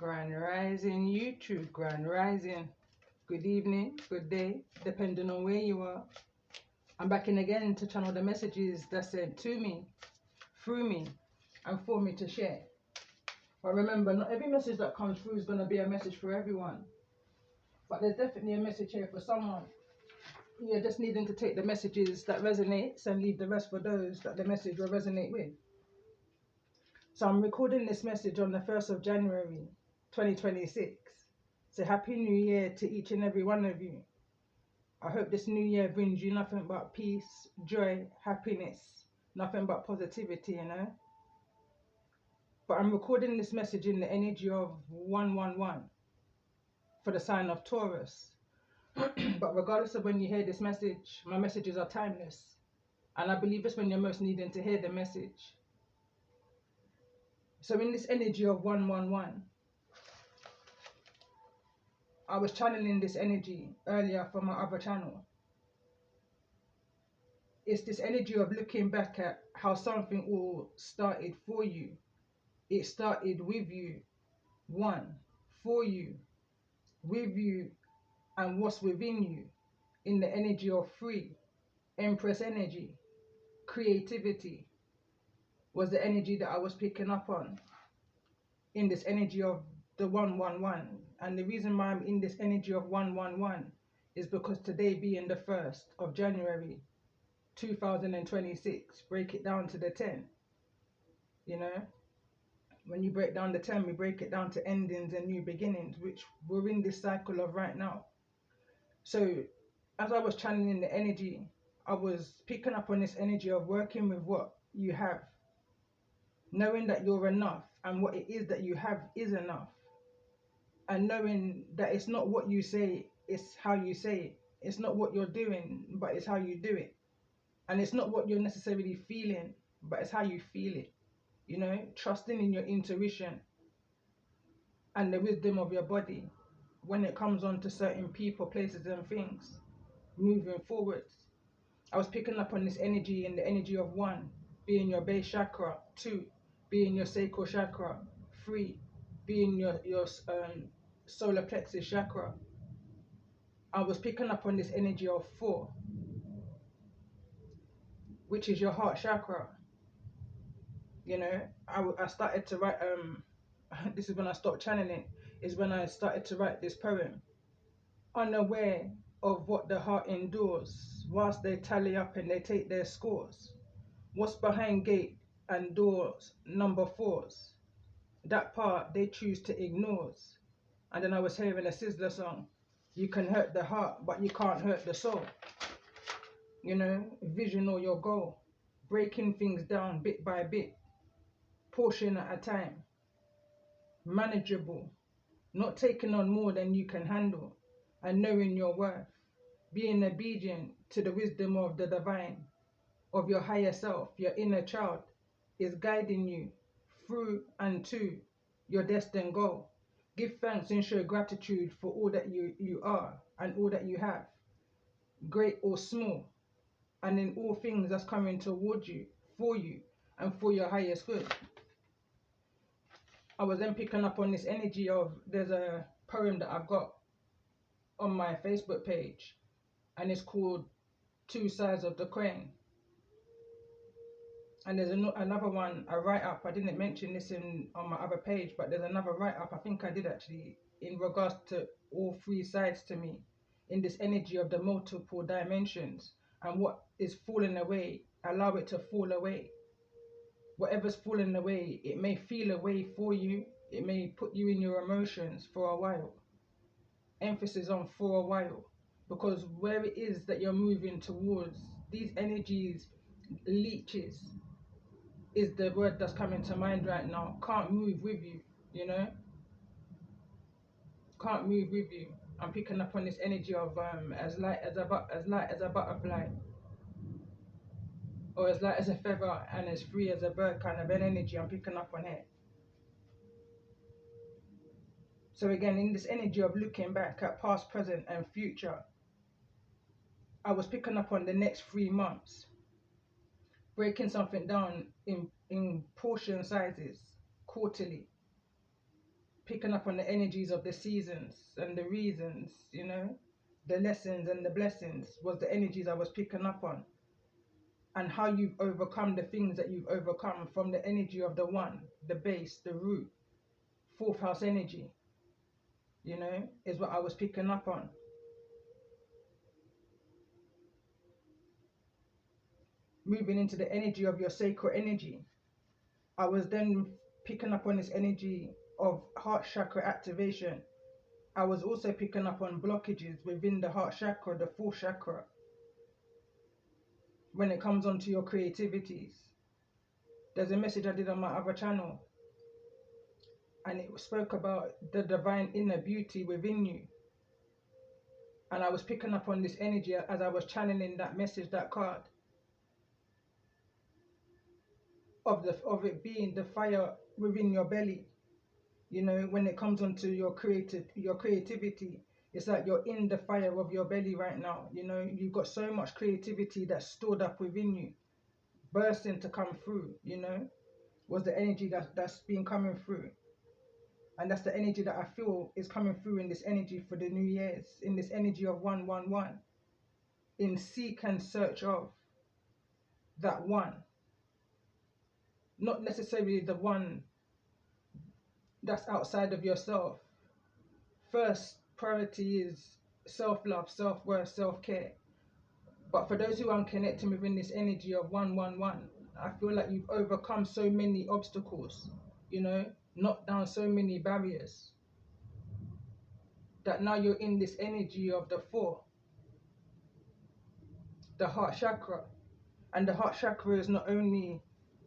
Grand Rising YouTube, Grand Rising. Good evening, good day, depending on where you are. I'm back in again to channel the messages that's sent to me, through me, and for me to share. But remember, not every message that comes through is going to be a message for everyone. But there's definitely a message here for someone. You're just needing to take the messages that resonates and leave the rest for those that the message will resonate with. So I'm recording this message on the 1st of January 2026. So happy new year to each and every one of you. I hope this new year brings you nothing but peace, joy, happiness, nothing but positivity, you know. But I'm recording this message in the energy of 111 for the sign of Taurus. But regardless of when you hear this message, my messages are timeless. And I believe it's when you're most needing to hear the message. So in this energy of 111, I was channeling this energy earlier from my other channel. It's this energy of looking back at how something all started for you. It started with you, one, for you, with you, and what's within you. In the energy of three, Empress energy, creativity was the energy that I was picking up on. In this energy of the 111. And the reason why I'm in this energy of 111 is because today being the 1st of January 2026, break it down to the 10. You know, when you break down the 10, we break it down to endings and new beginnings, which we're in this cycle of right now. So as I was channeling the energy, I was picking up on this energy of working with what you have, knowing that you're enough and what it is that you have is enough, and knowing that it's not what you say, it's how you say it. It's not what you're doing, but it's how you do it. And it's not what you're necessarily feeling, but it's how you feel it. You know, trusting in your intuition and the wisdom of your body when it comes on to certain people, places and things, moving forwards. I was picking up on this energy in the energy of 1, being your base chakra, 2, being your sacral chakra, 3, being your solar plexus chakra. I was picking up on this energy of 4, which is your heart chakra. You know, I started to write, this is when I stopped channeling, is when I started to write this poem. Unaware of what the heart endures, whilst they tally up and they take their scores. What's behind gate and doors number 4s? That part they choose to ignore. And then I was hearing a Sizzler song. You can hurt the heart, but you can't hurt the soul. You know, vision or your goal. Breaking things down bit by bit. Portion at a time. Manageable. Not taking on more than you can handle. And knowing your worth. Being obedient to the wisdom of the divine. Of your higher self, your inner child, is guiding you through and to your destined goal. Give thanks and show gratitude for all that you are and all that you have, great or small, and in all things that's coming towards you, and for your highest good. I was then picking up on this energy of, there's a poem that I've got on my Facebook page, and it's called Two Sides of the Coin. And there's another one, a write-up. I didn't mention this on my other page, but there's another write-up, I think I did actually, in regards to all 3 sides to me, in this energy of the multiple dimensions. And what is falling away, allow it to fall away. Whatever's falling away, it may feel away for you. It may put you in your emotions for a while. Emphasis on for a while. Because where it is that you're moving towards, these energies, leeches, is the word that's coming to mind right now. Can't move with you, you know. Can't move with you. I'm picking up on this energy of as light as a butterfly, or as light as a feather and as free as a bird, kind of an energy I'm picking up on here. So again, in this energy of looking back at past, present and future, I was picking up on the next 3 months, breaking something down in portion sizes quarterly, picking up on the energies of the seasons and the reasons, you know, the lessons and the blessings was the energies I was picking up on, and how you've overcome the things that you've overcome from the energy of the one, the base, the root, fourth house energy, you know, is what I was picking up on. Moving into the energy of your sacral energy, I was then picking up on this energy of heart chakra activation. I was also picking up on blockages within the heart chakra, the fourth chakra, when it comes onto your creativities. There's a message I did on my other channel, and it spoke about the divine inner beauty within you. And I was picking up on this energy as I was channeling that message, that card, of it being the fire within your belly. You know, when it comes onto your creativity, it's like you're in the fire of your belly right now. You know, you've got so much creativity that's stored up within you, bursting to come through. You know, was the energy that's been coming through. And that's the energy that I feel is coming through in this energy for the New Year's, in this energy of 111, in seek and search of that one. Not necessarily the one that's outside of yourself. First priority is self-love, self-worth, self-care. But for those who are connecting within this energy of 111, I feel like you've overcome so many obstacles, you know, knocked down so many barriers, that now you're in this energy of the four, the heart chakra. And the heart chakra is not only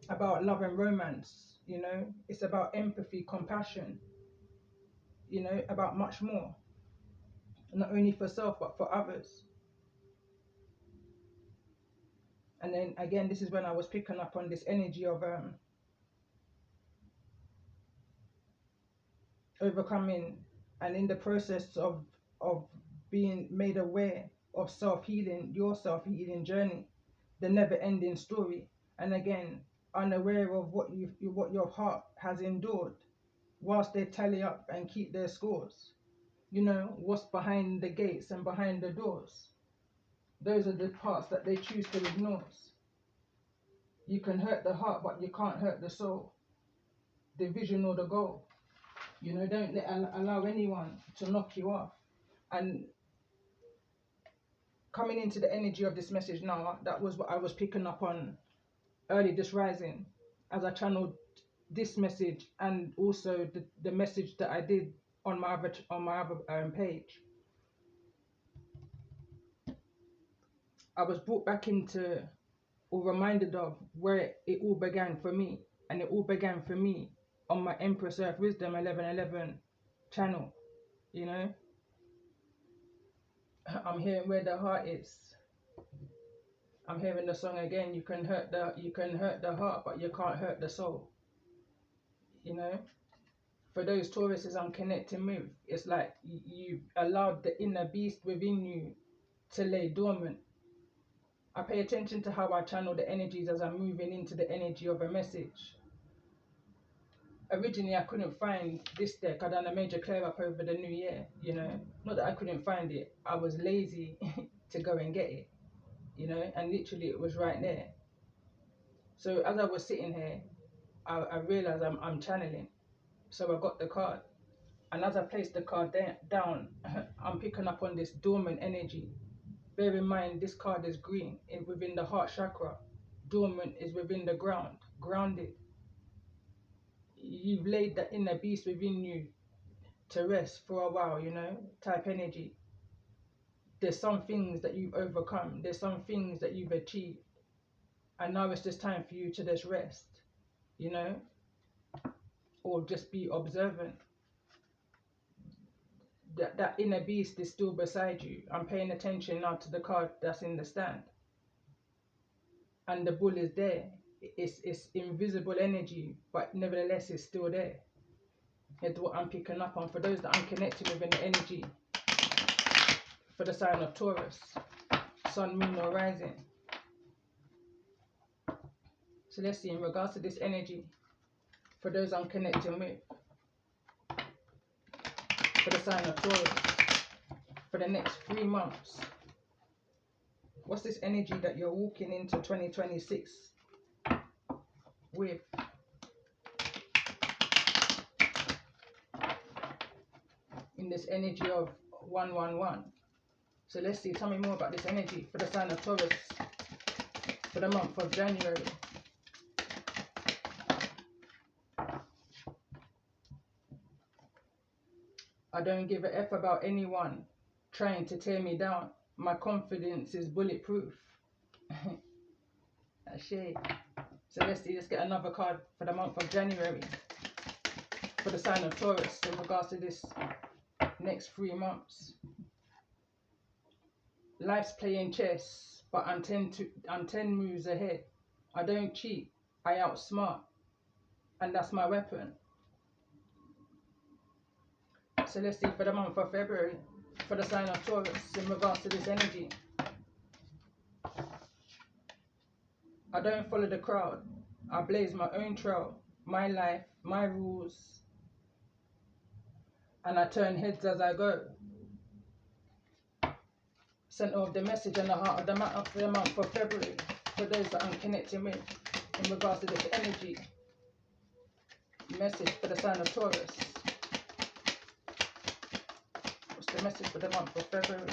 about love and romance, you know, it's about empathy, compassion, you know, about much more. Not only for self, but for others. And then again, this is when I was picking up on this energy of overcoming, and in the process of being made aware of self-healing, your self-healing journey, the never-ending story. And again, unaware of what your heart has endured whilst they tally up and keep their scores. You know, what's behind the gates and behind the doors. Those are the parts that they choose to ignore. You can hurt the heart, but you can't hurt the soul, the vision or the goal. You know, don't allow anyone to knock you off. And coming into the energy of this message now, that was what I was picking up on early this rising, as I channeled this message, and also the message that I did on my other page. I was brought back into, or reminded of, where it all began for me. And it all began for me on my Empress Earth Wisdom 1111 channel. You know, I'm hearing where the heart is. I'm hearing the song again. You can hurt the heart, but you can't hurt the soul. You know, for those Tauruses I'm connecting with, it's like you've allowed the inner beast within you to lay dormant. I pay attention to how I channel the energies as I'm moving into the energy of a message. Originally, I couldn't find this deck. I done a major clear up over the new year, you know. Not that I couldn't find it. I was lazy to go and get it, you know, and literally it was right there. So as I was sitting here, I realized I'm channeling. So I got the card. And as I placed the card down, I'm picking up on this dormant energy. Bear in mind, this card is green within the heart chakra. Dormant is within the ground, grounded. You've laid that inner beast within you to rest for a while, you know, type energy. There's some things that you've overcome. There's some things that you've achieved. And now it's just time for you to just rest, you know, or just be observant. That inner beast is still beside you. I'm paying attention now to the card that's in the stand. And the bull is there. It's invisible energy, but nevertheless it's still there. It's what I'm picking up on for those that I'm connecting with in the energy. For the sign of Taurus, sun, moon or rising. So let's see, in regards to this energy, for those I'm connecting with, for the sign of Taurus for the next 3 months. What's this energy that you're walking into 2026 with? In this energy of 111. So let's see, tell me more about this energy for the sign of Taurus for the month of January. I don't give a F about anyone trying to tear me down. My confidence is bulletproof. That's shade. So let's see, let's get another card for the month of January for the sign of Taurus in regards to this next 3 months. Life's playing chess, but I'm 10 moves ahead. I don't cheat, I outsmart, and that's my weapon. So let's see for the month of February for the sign of Taurus in regards to this energy. I don't follow the crowd. I blaze my own trail, my life, my rules, and I turn heads as I go. Center of the message and the heart of the matter for the month of February for those that I'm connecting with in regards to this energy. Message for the sign of Taurus. What's the message for the month of February?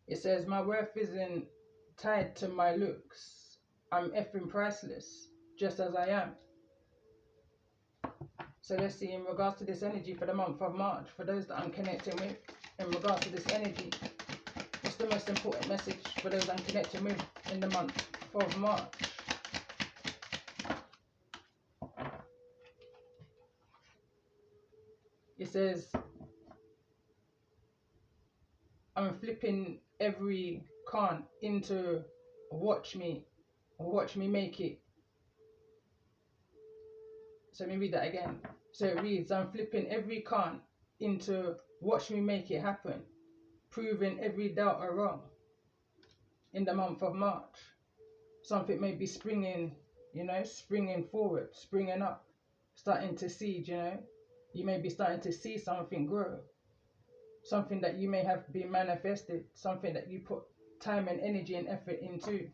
It says, my worth isn't tied to my looks. I'm effing priceless, just as I am. So let's see, in regards to this energy for the month of March, for those that I'm connecting with, in regards to this energy, what's the most important message for those I'm connecting with in the month of March? It says, I'm flipping every con into watch me make it. So let me read that again. So it reads, I'm flipping every con into watch me make it happen, proving every doubter wrong. In the month of March, something may be springing, springing forward, springing up, starting to seed, you may be starting to see something grow, something that you may have been manifested, something that you put time and energy and effort into.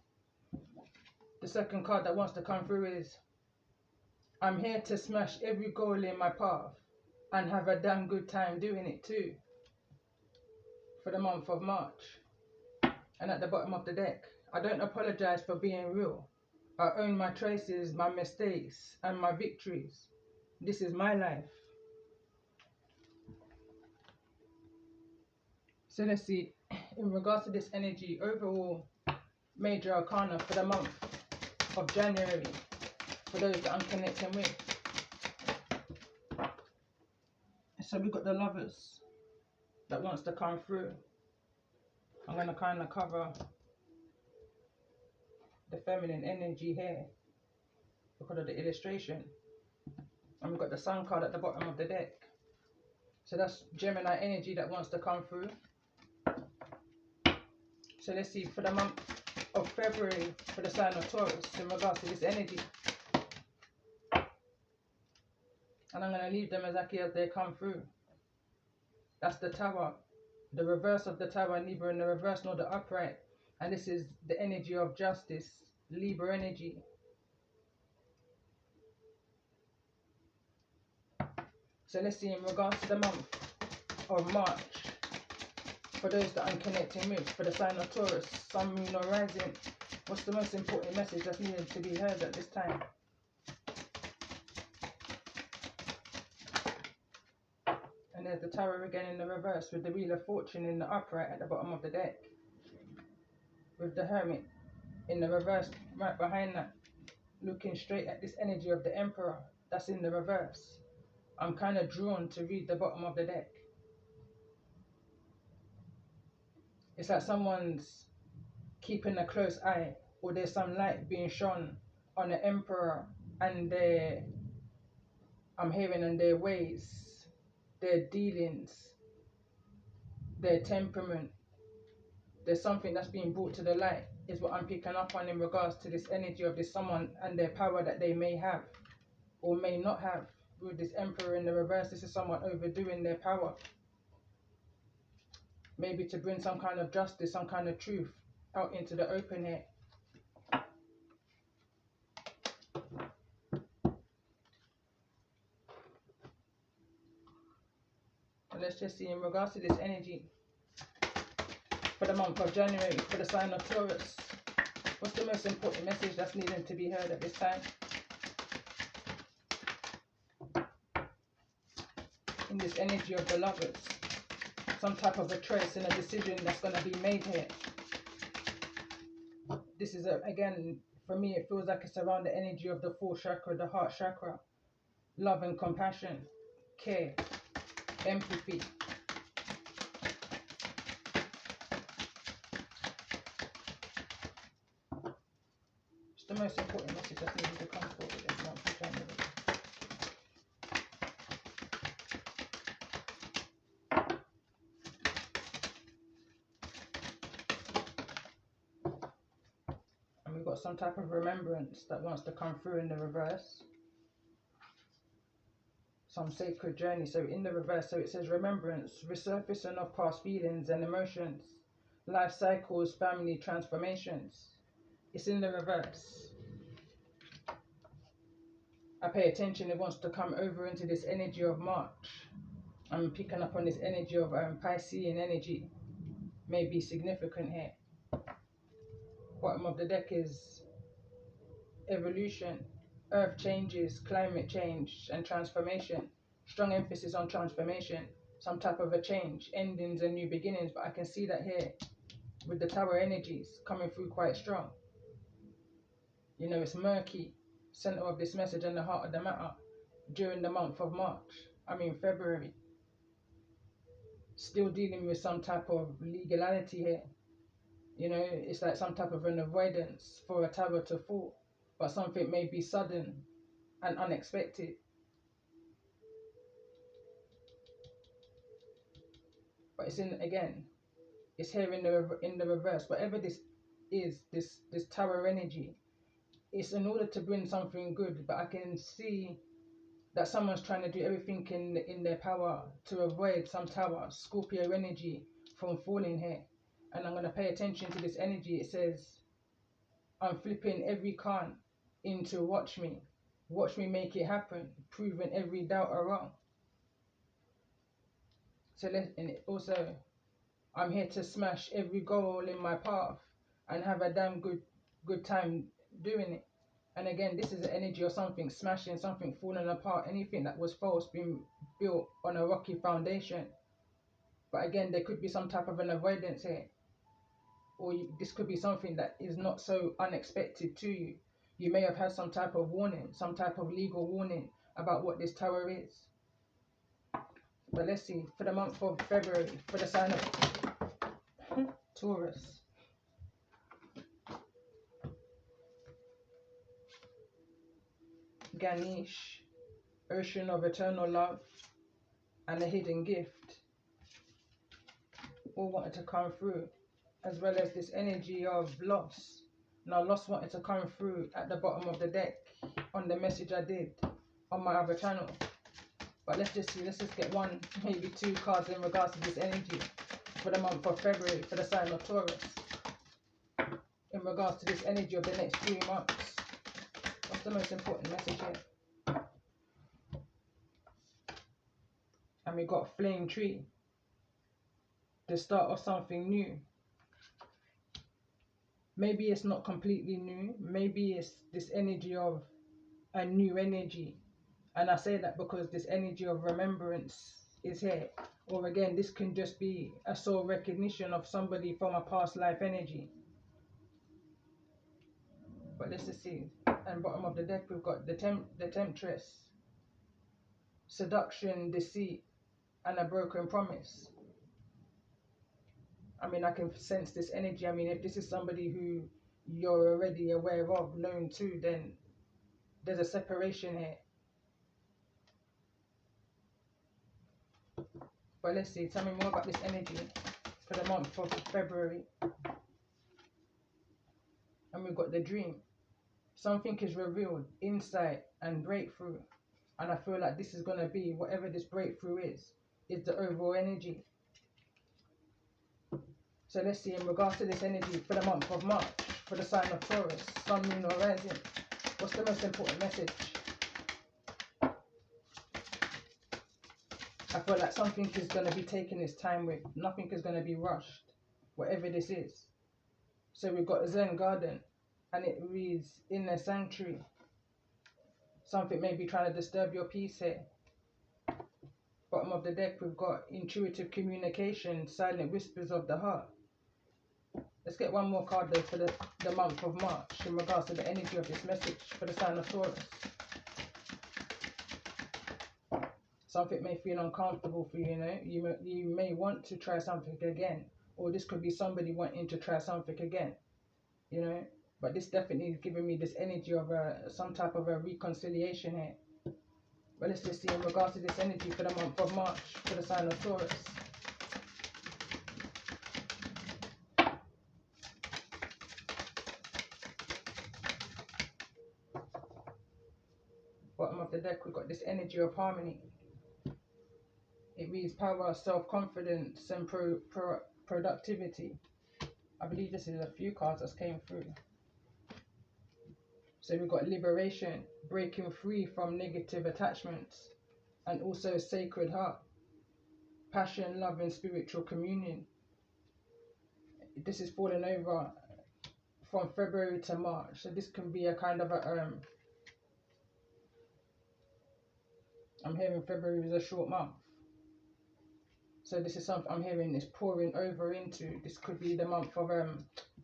The second card that wants to come through is, I'm here to smash every goal in my path and have a damn good time doing it too. For the month of March. And at the bottom of the deck, I don't apologize for being real. I own my choices, my mistakes, and my victories. This is my life. So let's see, in regards to this energy, overall major arcana for the month of January, for those that I'm connecting with. So we've got the Lovers that wants to come through. I'm going to kind of cover the feminine energy here because of the illustration. And we've got the Sun card at the bottom of the deck. So that's Gemini energy that wants to come through. So let's see for the month of February for the sign of Taurus in regards to this energy. And I'm going to leave them exactly as they come through. That's the Tower. The reverse of the Tower, neither in the reverse nor the upright. And this is the energy of justice, Libra energy. So let's see in regards to the month of March, for those that I'm connecting with, for the sign of Taurus, Sun, Moon or Rising, what's the most important message that's needed to be heard at this time? And there's the Tower again in the reverse with the Wheel of Fortune in the upright at the bottom of the deck. With the Hermit in the reverse right behind that, looking straight at this energy of the Emperor that's in the reverse. I'm kind of drawn to read the bottom of the deck. It's like someone's keeping a close eye, or there's some light being shone on the Emperor and I'm hearing in their ways, their dealings, their temperament, there's something that's being brought to the light, is what I'm picking up on in regards to this energy of this someone and their power that they may have or may not have. With this Emperor in the reverse, this is someone overdoing their power. Maybe to bring some kind of justice, some kind of truth out into the open here. And let's just see in regards to this energy for the month of January, for the sign of Taurus. What's the most important message that's needing to be heard at this time? In this energy of the lovers, some type of a choice and a decision that's going to be made here. This is, again, for me, it feels like it's around the energy of the fourth chakra, the heart chakra. Love and compassion, care, empathy. It's the most important message that's needed to come forward this month of January. And we've got some type of remembrance that wants to come through in the reverse. Some sacred journey. So in the reverse, so it says remembrance, resurfacing of past feelings and emotions, life cycles, family transformations. It's in the reverse. I pay attention, it wants to come over into this energy of March. I'm picking up on this energy of Piscean energy. May be significant here. Bottom of the deck is evolution, earth changes, climate change and transformation. Strong emphasis on transformation, some type of a change, endings and new beginnings. But I can see that here with the Tower energies coming through quite strong. You know, it's murky, center of this message and the heart of the matter during the month of February. Still dealing with some type of legality here. You know, it's like some type of an avoidance for a tower to fall, but something may be sudden and unexpected. But it's it's here in the reverse. Whatever this is, this tower energy, it's in order to bring something good. But I can see that someone's trying to do everything in their power to avoid some tower, Scorpio energy, from falling here. And I'm going to pay attention to this energy. It says, I'm flipping every con into watch me. Watch me make it happen, proving every doubt wrong. So and it also, I'm here to smash every goal in my path and have a damn good time doing it. And again, this is the energy of something smashing, something falling apart, anything that was false being built on a rocky foundation. But again, there could be some type of an avoidance here. Or this could be something that is not so unexpected to you. You may have had some type of warning, some type of legal warning about what this tower is. But let's see, for the month of February, for the sign of Taurus. Ganesh, ocean of eternal love, and a hidden gift. All wanted to come through, as well as this energy of loss. Now loss wanted to come through at the bottom of the deck on the message I did on my other channel. But let's just get one, maybe two cards in regards to this energy for the month of February for the sign of Taurus. In regards to this energy of the next 3 months. What's the most important message here? And we got flame tree. The start of something new. Maybe it's not completely new. Maybe it's this energy of a new energy. And I say that because this energy of remembrance is here. Or again, this can just be a soul recognition of somebody from a past life energy. But let's just see. And bottom of the deck, we've got the temptress. Seduction, deceit, and a broken promise. I mean, I can sense this energy. I mean, if this is somebody who you're already aware of, known to, then there's a separation here. But let's see, tell me more about this energy for the month of February. And we've got the dream. Something is revealed, insight and breakthrough. And I feel like this is going to be, whatever this breakthrough is the overall energy. So let's see, in regards to this energy for the month of March, for the sign of Taurus, Sun, Moon or Rising, what's the most important message? I feel like something is going to be taking its time with. Nothing is going to be rushed, whatever this is. So we've got a Zen garden, and it reads, inner sanctuary. Something may be trying to disturb your peace here. Bottom of the deck, we've got intuitive communication, silent whispers of the heart. Let's get one more card though for the month of March in regards to the energy of this message for the sign of Taurus. Something may feel uncomfortable for you, you know. You may want to try something again, or this could be somebody wanting to try something again, you know. But this definitely is giving me this energy of some type of a reconciliation here. But let's just see in regards to this energy for the month of March for the sign of Taurus. Bottom of the deck, we've got this energy of harmony. It reads power, self-confidence and productivity. I believe this is a few cards that came through. So we've got liberation, breaking free from negative attachments, and also sacred heart, passion, love and spiritual communion. This is falling over from February to March. So this can be a kind of a I'm hearing February is a short month. So this is something I'm hearing is pouring over into. This could be the month of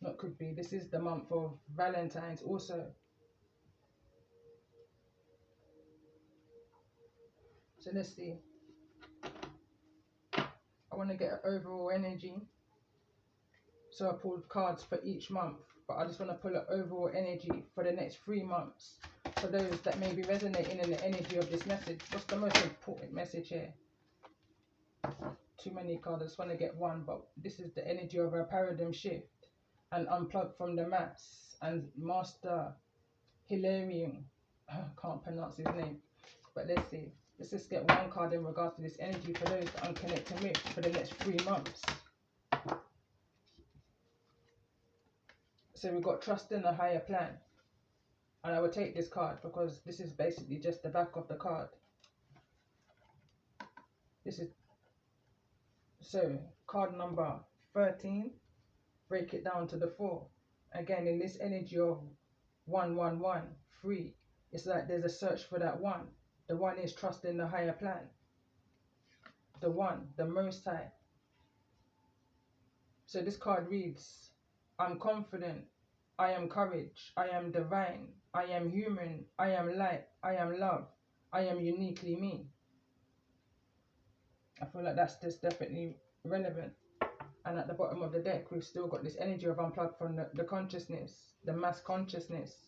not could be, this is the month of Valentine's also. So let's see. I want to get an overall energy. So I pulled cards for each month, but I just want to pull an overall energy for the next 3 months. For those that may be resonating in the energy of this message. What's the most important message here? Too many cards, I just want to get one, but this is the energy of a paradigm shift and unplug from the mass. And Master Hilarion, I can't pronounce his name, but let's see. Let's just get one card in regards to this energy for those that I'm connecting with for the next 3 months. So we've got trust in a higher plan. And I will take this card because this is basically just the back of the card. This is, so card number 13, break it down to the 4. Again, in this energy of 111, 3, it's like there's a search for that one. The one is trust in the higher plan. The one, the most high. So this card reads, I'm confident, I am courage, I am divine, I am human, I am light, I am love, I am uniquely me. I feel like that's just definitely relevant. And at the bottom of the deck, we've still got this energy of unplugged from the consciousness, the mass consciousness,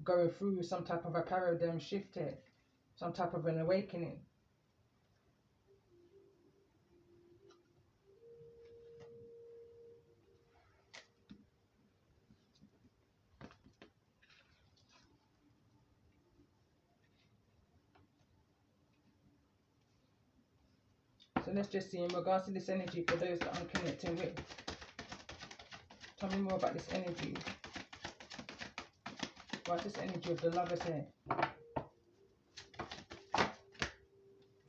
going through some type of a paradigm shift here, some type of an awakening. So let's just see in regards to this energy for those that I'm connecting with. Tell me more about this energy. What's this energy of the lovers here?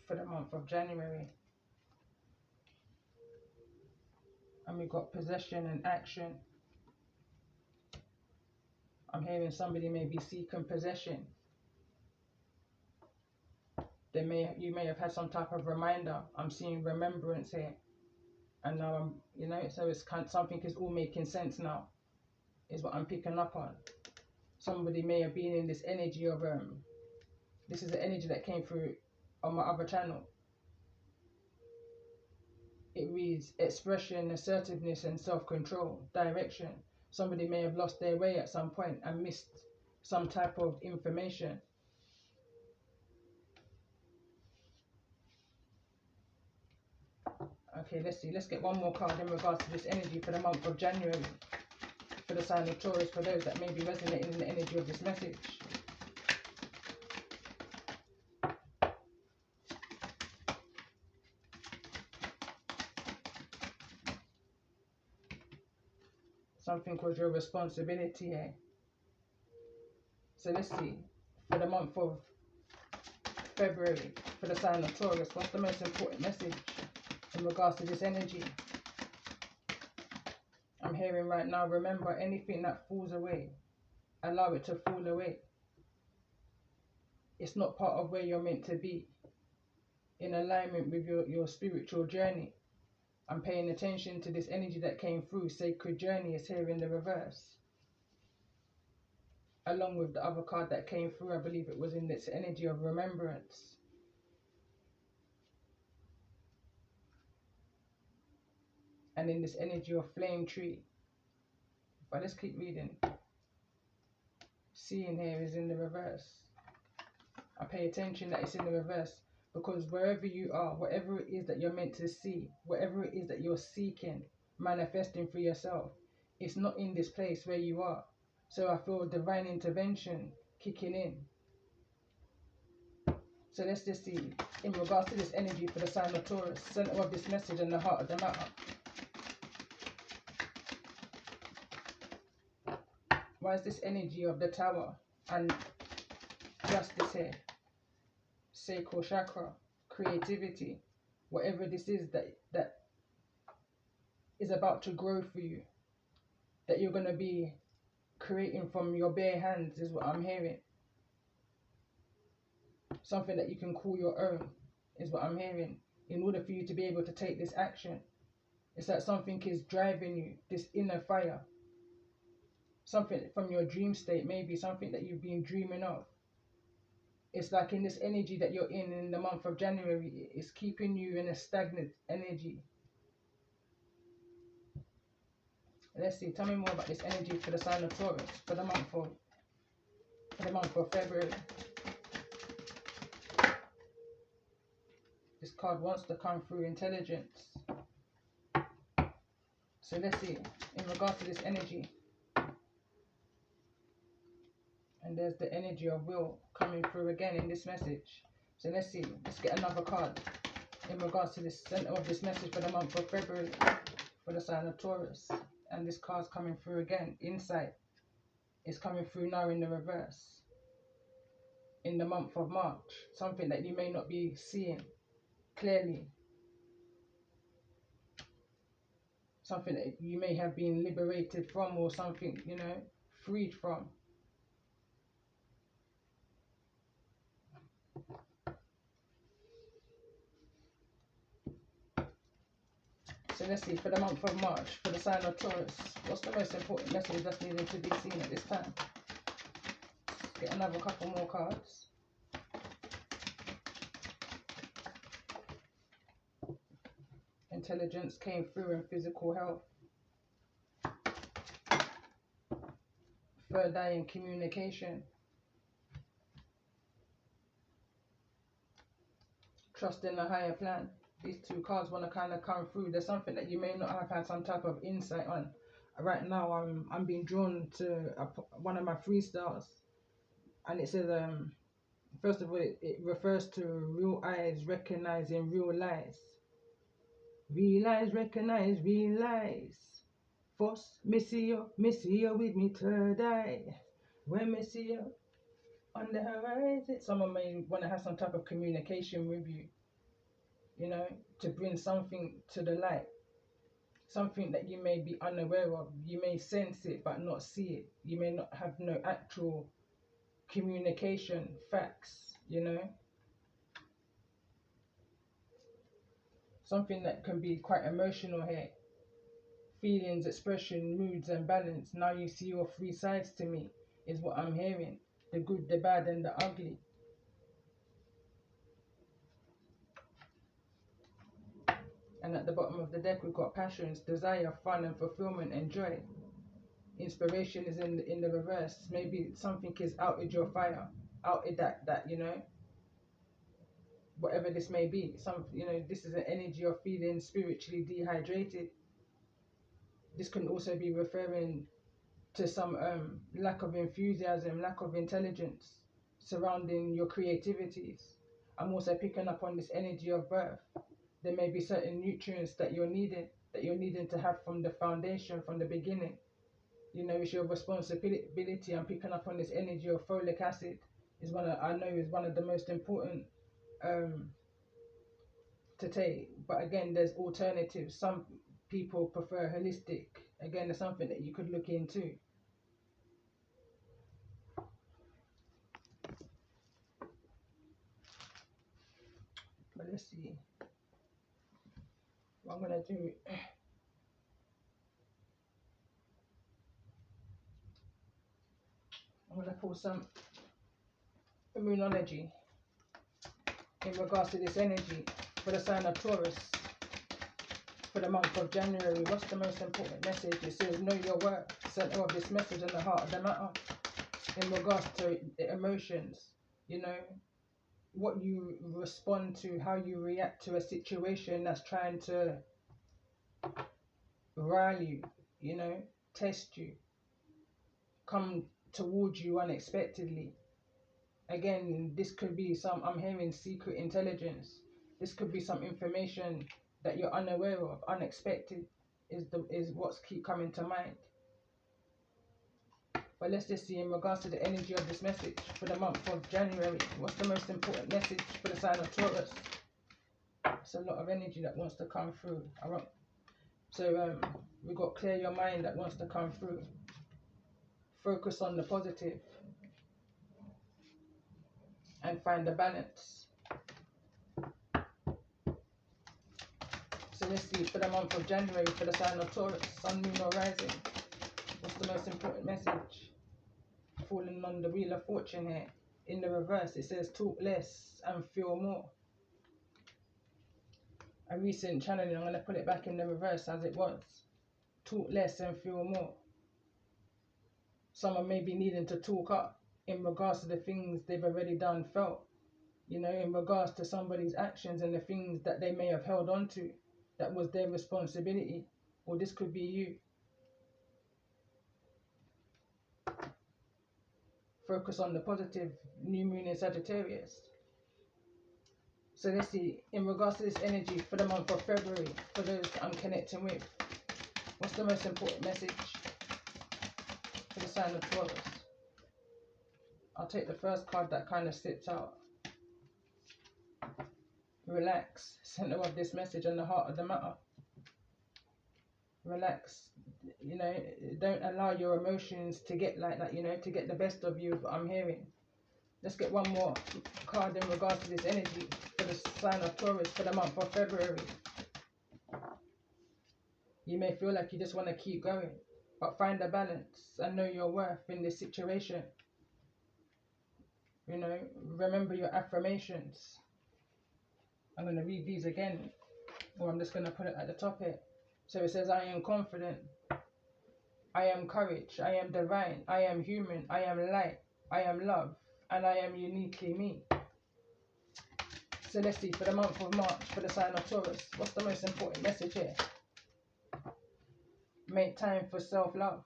For the month of January. And we've got possession and action. I'm hearing somebody may be seeking possession. You may have had some type of reminder. I'm seeing remembrance here. And now I'm, you know, so it's kind of, something is all making sense now, is what I'm picking up on. Somebody may have been in this energy of, this is the energy that came through on my other channel. It reads expression, assertiveness and self-control, direction. Somebody may have lost their way at some point and missed some type of information. Okay, Okay, let's see. Let's get one more card in regards to this energy for the month of January. For the sign of Taurus, for those that may be resonating in the energy of this message. Something was your responsibility here. So let's see. For the month of February, for the sign of Taurus, what's the most important message in regards to this energy? I'm hearing right now, remember, anything that falls away, allow it to fall away. It's not part of where you're meant to be. In alignment with your spiritual journey. I'm paying attention to this energy that came through. Sacred journey is here in the reverse. Along with the other card that came through, I believe it was in this energy of remembrance. And in this energy of flame tree. But let's keep reading. Seeing here is in the reverse. I pay attention that it's in the reverse, because wherever you are, whatever it is that you're meant to see, whatever it is that you're seeking, manifesting for yourself, it's not in this place where you are. So I feel divine intervention kicking in. So let's just see, in regards to this energy for the sign of Taurus, center of this message and the heart of the matter. Why is this energy of the Tower and justice here? Sacral chakra, creativity, whatever this is that is about to grow for you, that you're going to be creating from your bare hands, is what I'm hearing. Something that you can call your own is what I'm hearing. In order for you to be able to take this action, it's like something is driving you, this inner fire. Something from your dream state, maybe something that you've been dreaming of. It's like in this energy that you're in the month of January, it's keeping you in a stagnant energy. Let's see, tell me more about this energy for the sign of Taurus for the month of February. This card wants to come through intelligence. So let's see, in regards to this energy. And there's the energy of will coming through again in this message. So let's see, let's get another card in regards to this center of this message for the month of February for the sign of Taurus. And this card's coming through again. Insight is coming through now in the reverse. In the month of March, something that you may not be seeing clearly. Something that you may have been liberated from, or something, you know, freed from. So let's see, for the month of March, for the sign of Taurus, what's the most important message that's needed to be seen at this time? Let's get another couple more cards. Intelligence came through in physical health. Third eye in communication. Trust in the higher plan. These two cards want to kind of come through. There's something that you may not have had some type of insight on. Right now, I'm being drawn to one of my freestyles, and it says, first of all, it refers to real eyes recognizing real lies. Real eyes recognize real lies. Force, me see you with me third eye. When me see you on the horizon, someone may want to have some type of communication with you, you know, to bring something to the light. Something that you may be unaware of. You may sense it but not see it. You may not have no actual communication, facts, you know. Something that can be quite emotional here. Feelings, expression, moods and balance. Now you see your three sides to me, is what I'm hearing. The good, the bad and the ugly. And at the bottom of the deck we've got passions, desire, fun and fulfillment and joy. Inspiration is in the reverse. Maybe something is outed your fire. Outed that, you know. whatever this may be. Some, this is an energy of feeling spiritually dehydrated. This can also be referring to some lack of enthusiasm, lack of intelligence surrounding your creativities. I'm also picking up on this energy of birth. There may be certain nutrients that you're needing to have from the foundation, from the beginning. It's your responsibility. I'm picking up on this energy of folic acid. I know is one of the most important um, to take. But again, there's alternatives. Some people prefer holistic. Again, there's something that you could look into. But let's see what I'm gonna do. I'm gonna pull some immunology in regards to this energy for the sign of Taurus for the month of January. What's the most important message? It says, know your worth. Center of this message in the heart of the matter in regards to the emotions. What you respond to, how you react to a situation that's trying to rile you, test you, come towards you unexpectedly. Again, this could be I'm hearing secret intelligence. This could be some information that you're unaware of, unexpected is what's keep coming to mind. But let's just see in regards to the energy of this message for the month of January. What's the most important message for the sign of Taurus? It's a lot of energy that wants to come through. We got clear your mind that wants to come through. Focus on the positive and find the balance. So let's see for the month of January for the sign of Taurus, Sun, Moon or Rising. What's the most important message? Falling on the Wheel of Fortune here. In the reverse, it says talk less and feel more. A recent channeling, I'm going to put it back in the reverse as it was. Talk less and feel more. Someone may be needing to talk up in regards to the things they've already done, felt. In regards to somebody's actions and the things that they may have held on to that was their responsibility. Or this could be you. Focus on the positive, new moon in Sagittarius. So let's see, in regards to this energy for the month of February, for those that I'm connecting with, what's the most important message for the sign of Taurus? I'll take the first card that kind of sits out. Relax, center of this message and the heart of the matter. Relax, don't allow your emotions to get like that, to get the best of you, I'm hearing. Let's get one more card in regards to this energy for the sign of Taurus for the month of February. You may feel like you just want to keep going, but find a balance and know your worth in this situation. Remember your affirmations. I'm going to read these again, or I'm just going to put it at the top here. So it says, I am confident, I am courage, I am divine, I am human, I am light, I am love, and I am uniquely me. So let's see, for the month of March, for the sign of Taurus, what's the most important message here? Make time for self-love.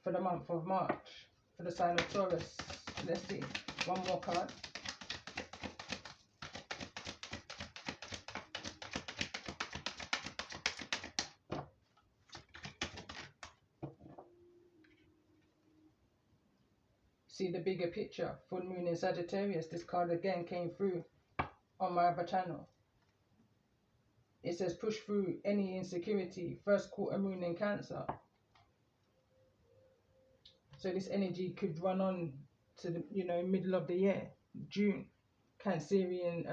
For the month of March, for the sign of Taurus. Let's see, one more card. See the bigger picture, full moon in Sagittarius. This card again came through on my other channel. It says push through any insecurity, first quarter moon in Cancer. So this energy could run on to the middle of the year, June, Cancerian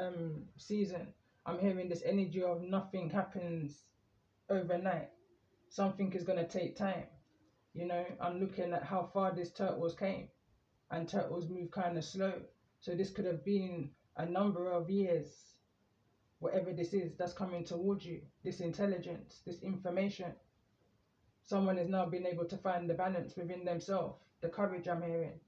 season. I'm hearing this energy of nothing happens overnight. Something is going to take time. I'm looking at how far this turtles came, and turtles move kind of slow. So this could have been a number of years, whatever this is that's coming towards you, this intelligence, this information. Someone has now been able to find the balance within themselves, the courage I'm hearing.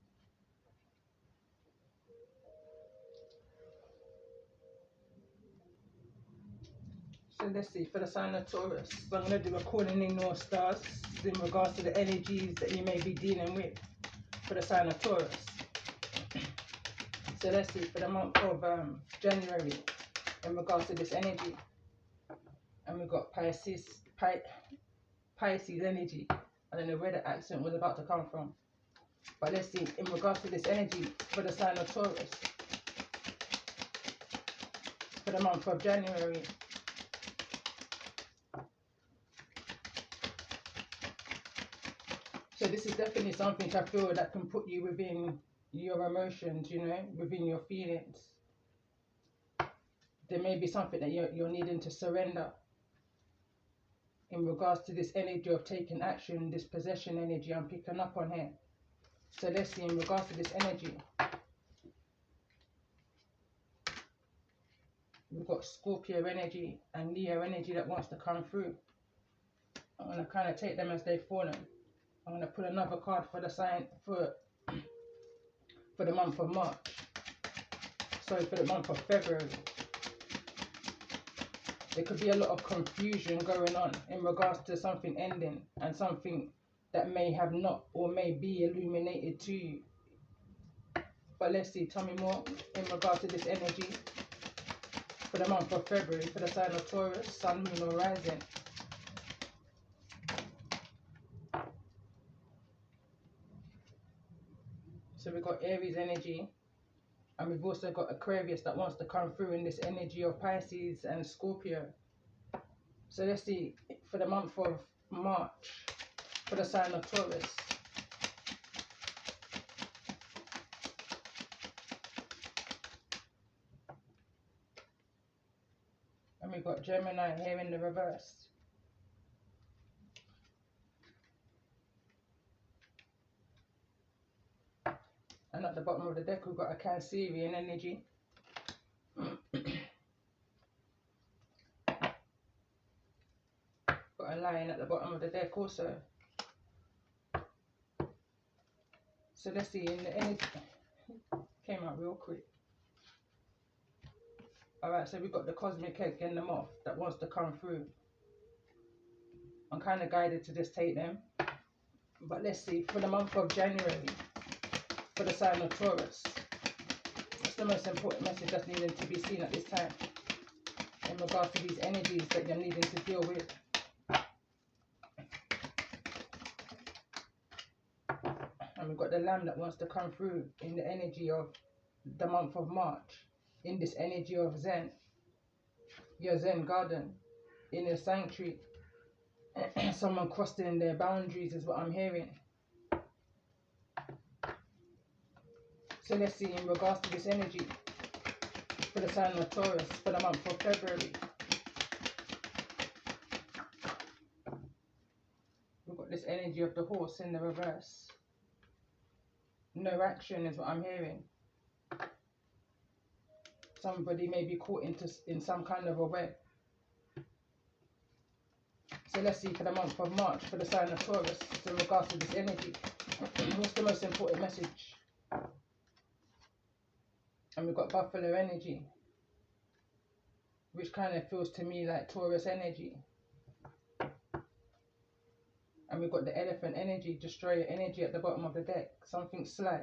So let's see, for the sign of Taurus, so I'm going to do a calling in North Stars in regards to the energies that you may be dealing with for the sign of Taurus. So let's see, for the month of January, in regards to this energy. And we've got Pisces energy. I don't know where the accent was about to come from. But let's see, in regards to this energy for the sign of Taurus, for the month of January. So this is definitely something I feel that can put you within your emotions, you know, within your feelings. There may be something that you're needing to surrender in regards to this energy of taking action, this possession energy I'm picking up on here. So let's see, in regards to this energy, we've got Scorpio energy and Leo energy that wants to come through. I'm going to kind of take them as they've fallen. I'm going to put another card for the sign for the month of March. Sorry, for the month of February. There could be a lot of confusion going on in regards to something ending and something that may have not or may be illuminated to you. But let's see, tell me more in regards to this energy for the month of February for the sign of Taurus, Sun, Moon or Rising. So we've got Aries energy, and we've also got Aquarius that wants to come through in this energy of Pisces and Scorpio. So let's see, for the month of March, for the sign of Taurus. And we've got Gemini here in the reverse. And at the bottom of the deck, we've got a Cancerian energy. Got a Lion at the bottom of the deck also. So let's see, in the energy, came out real quick. Alright, so we've got the Cosmic Egg and the Moth that wants to come through. I'm kind of guided to just take them. But let's see, for the month of January, for the sign of Taurus, what's the most important message that's needing to be seen at this time in regards to these energies that you're needing to deal with? And we've got the Lamb that wants to come through in the energy of the month of March, in this energy of Zen, your Zen garden, in a sanctuary. Someone crossing their boundaries is what I'm hearing. So let's see, in regards to this energy for the sign of Taurus for the month of February. We've got this energy of the horse in the reverse. No action is what I'm hearing. Somebody may be caught in some kind of a web. So let's see, for the month of March for the sign of Taurus in regards to this energy. What's the most important message? And we've got Buffalo energy, which kind of feels to me like Taurus energy. And we've got the Elephant energy, Destroyer energy at the bottom of the deck. Something sly.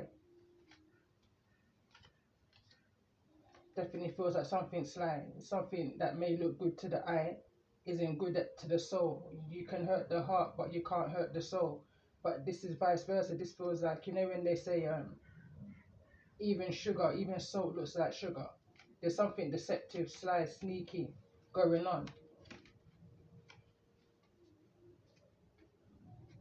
Definitely feels like something sly. Something that may look good to the eye isn't good to the soul. You can hurt the heart, but you can't hurt the soul. But this is vice versa. This feels like, you know, when they say even sugar, even salt looks like sugar. There's something deceptive, sly, sneaky going on.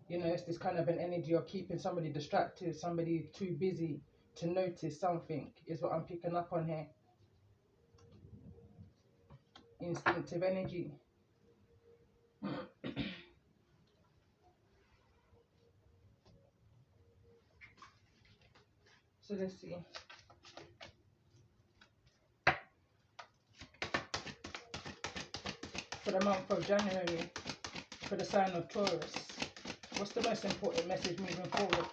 You know, it's this kind of an energy of keeping somebody distracted, somebody too busy to notice something is what I'm picking up on here. Instinctive energy. So let's see. For the month of January, for the sign of Taurus, what's the most important message moving forward?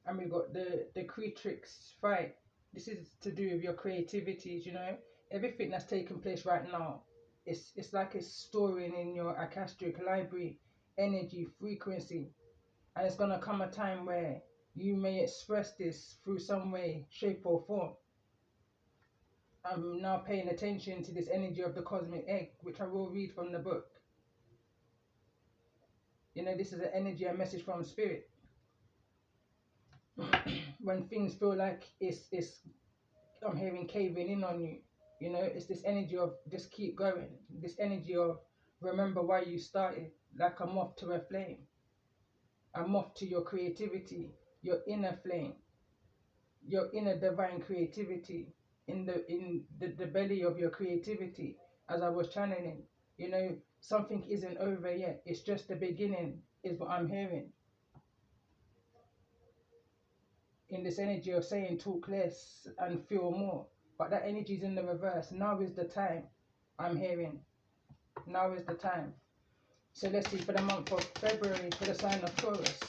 And we've got the Creatrix fight This is to do with your creativities, you know. Everything that's taking place right now, it's like it's storing in your akashic library energy, frequency. And it's gonna come a time where you may express this through some way, shape or form. I'm now paying attention to this energy of the cosmic egg, which I will read from the book. You know, this is an energy, a message from spirit. When things feel like it's I'm hearing caving in on you, you know, it's this energy of just keep going. This energy of remember why you started, like a moth to a flame, a moth to your creativity, your inner flame, your inner divine creativity, in the belly of your creativity. As I was channeling, you know, something isn't over yet, it's just the beginning, is what I'm hearing in this energy of saying talk less and feel more. But that energy is in the reverse. Now is the time. I'm hearing now is the time. So let's see, for the month of February, for the sign of Taurus,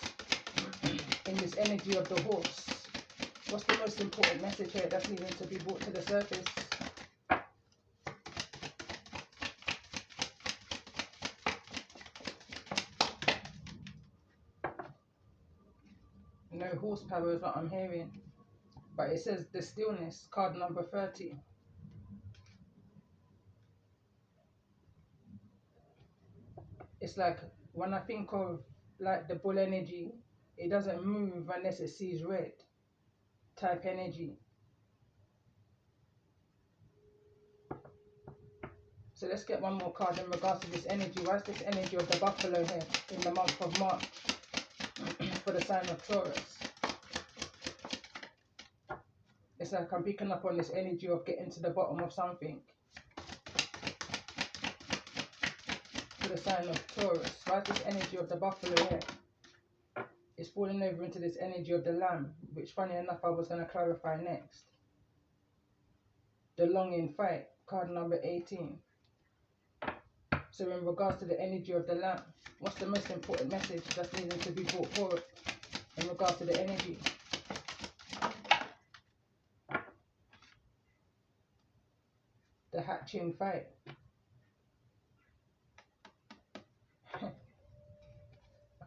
in this energy of the horse, what's the most important message here that's needing to be brought to the surface? No horsepower is what I'm hearing, but it says the stillness, card number 30. It's like when I think of like the bull energy, it doesn't move unless it sees red type energy. So let's get one more card in regards to this energy. Why is this energy of the buffalo here in the month of March for the sign of Taurus? It's like I'm picking up on this energy of getting to the bottom of something. For the sign of Taurus. Why is this energy of the buffalo here? It's falling over into this energy of the lamb, which funny enough I was going to clarify next. The longing fight, card number 18. So in regards to the energy of the lamb, what's the most important message that's needing to be brought forward in regards to the energy? The hatching fight. I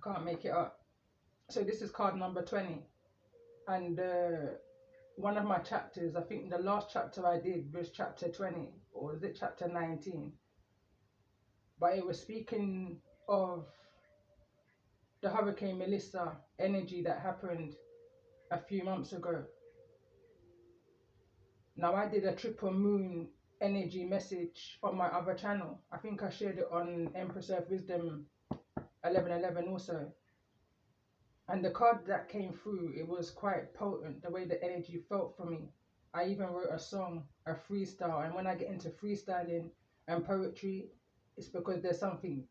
can't make it up. So this is card number 20. And one of my chapters, I think the last chapter I did was chapter 20, or is it chapter 19? But it was speaking of the Hurricane Melissa energy that happened a few months ago. Now I did a triple moon energy message from my other channel. I think I shared it on Empress Earth Wisdom 1111 also. And the card that came through, it was quite potent, the way the energy felt for me. I even wrote a song, a freestyle, and when I get into freestyling and poetry, it's because there's something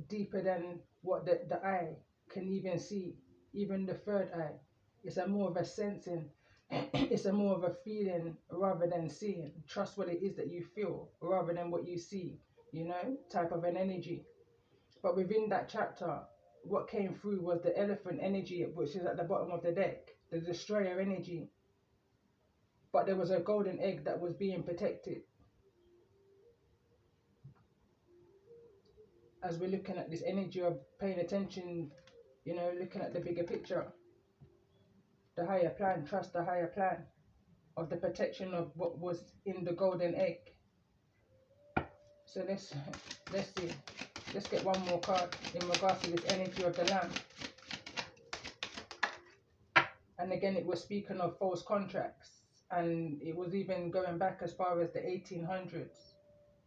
deeper than what the eye can even see, even the third eye. It's a more of a sensing, it's a more of a feeling rather than seeing. Trust what it is that you feel rather than what you see, you know, type of an energy. But within that chapter, what came through was the elephant energy, which is at the bottom of the deck, the destroyer energy. But there was a golden egg that was being protected. As we're looking at this energy of paying attention, you know, looking at the bigger picture, the higher plan, trust the higher plan of the protection of what was in the golden egg. So let's see. Let's get one more card in regards to this energy of the lamb. And again, it was speaking of false contracts, and it was even going back as far as the 1800s.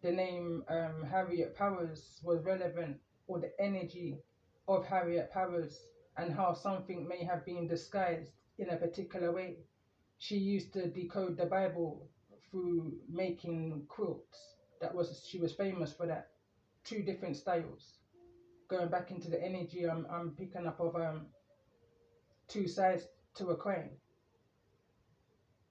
The name Harriet Powers was relevant, or the energy of Harriet Powers, and how something may have been disguised in a particular way. She used to decode the Bible through making quilts. She was famous for that. Two different styles. Going back into the energy, I'm picking up of two sides to a coin.